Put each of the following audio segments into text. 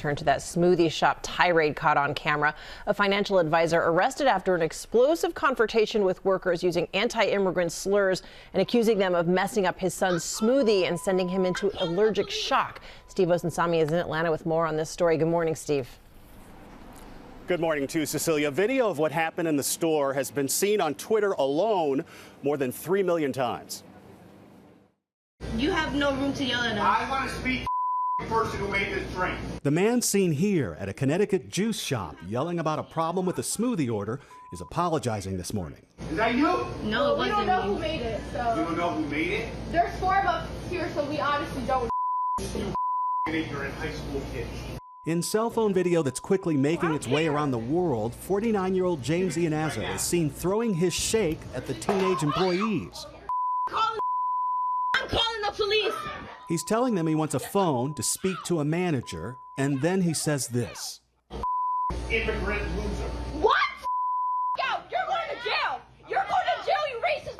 Turn to that smoothie shop tirade caught on camera. A financial advisor arrested after an explosive confrontation with workers using anti-immigrant slurs and accusing them of messing up his son's smoothie and sending him into allergic shock. Steve Osunsami is in Atlanta with more on this story. Good morning, Steve. Good morning to Cecilia. Video of what happened in the store has been seen on Twitter alone more than 3 million times. You have no room to yell at us. I want to speak to the person who made this drink. The man seen here at a Connecticut juice shop yelling about a problem with a smoothie order is apologizing this morning. Is that you? No, it wasn't we don't know me. who made it, You so don't know who made it? there's 4 of us here, so we honestly don't. Ignorant high school kids. In cell phone video that's quickly making its way around the world, 49-year-old James Iannazzo is seen throwing his shake at the teenage employees. I'm calling the police. He's telling them he wants a phone to speak to a manager, and then he says this. Immigrant loser. What? Out! You're going to jail! You're going to jail, you racist!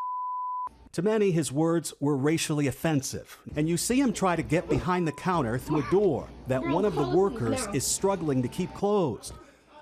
To many, his words were racially offensive, and you see him try to get behind the counter through a door that one of the workers is struggling to keep closed.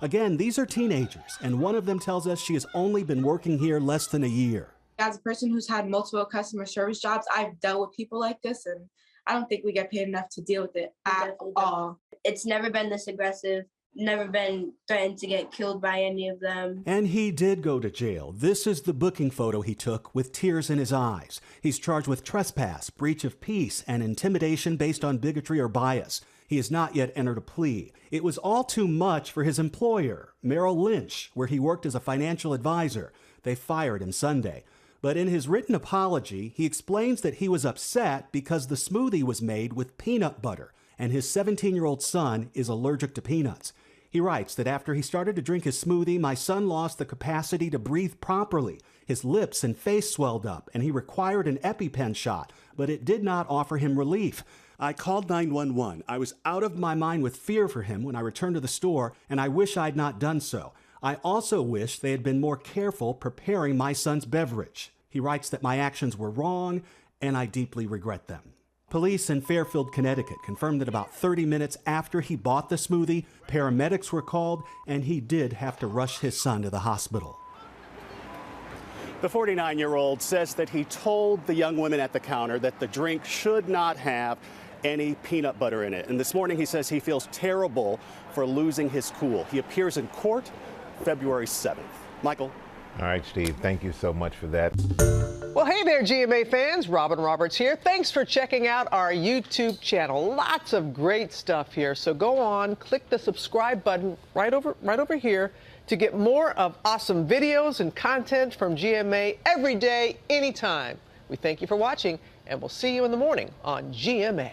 Again, these are teenagers, and one of them tells us she has only been working here less than a year. As a person who's had multiple customer service jobs, I've dealt with people like this, and I don't think we get paid enough to deal with it at all. It's never been this aggressive, never been threatened to get killed by any of them. And he did go to jail. This is the booking photo he took with tears in his eyes. He's charged with trespass, breach of peace, and intimidation based on bigotry or bias. He has not yet entered a plea. It was all too much for his employer, Merrill Lynch, where he worked as a financial advisor. They fired him Sunday. But in his written apology, he explains that he was upset because the smoothie was made with peanut butter, and his 17-year-old son is allergic to peanuts. He writes that after he started to drink his smoothie, my son lost the capacity to breathe properly. His lips and face swelled up, and he required an EpiPen shot, but it did not offer him relief. I called 911. I was out of my mind with fear for him when I returned to the store, and I wish I'd not done so. I also wish they had been more careful preparing my son's beverage. He writes that my actions were wrong, and I deeply regret them. Police in Fairfield, Connecticut confirmed that about 30 minutes after he bought the smoothie, paramedics were called, and he did have to rush his son to the hospital. The 49-year-old says that he told the young women at the counter that the drink should not have any peanut butter in it. And this morning he says he feels terrible for losing his cool. He appears in court February 7th. Michael. All right, Steve, thank you so much for that. Well, hey there, GMA fans. Robin Roberts here. Thanks for checking out our YouTube channel. Lots of great stuff here. So go on, click the subscribe button right over here to get more of awesome videos and content from GMA every day, anytime. We thank you for watching, and we'll see you in the morning on GMA.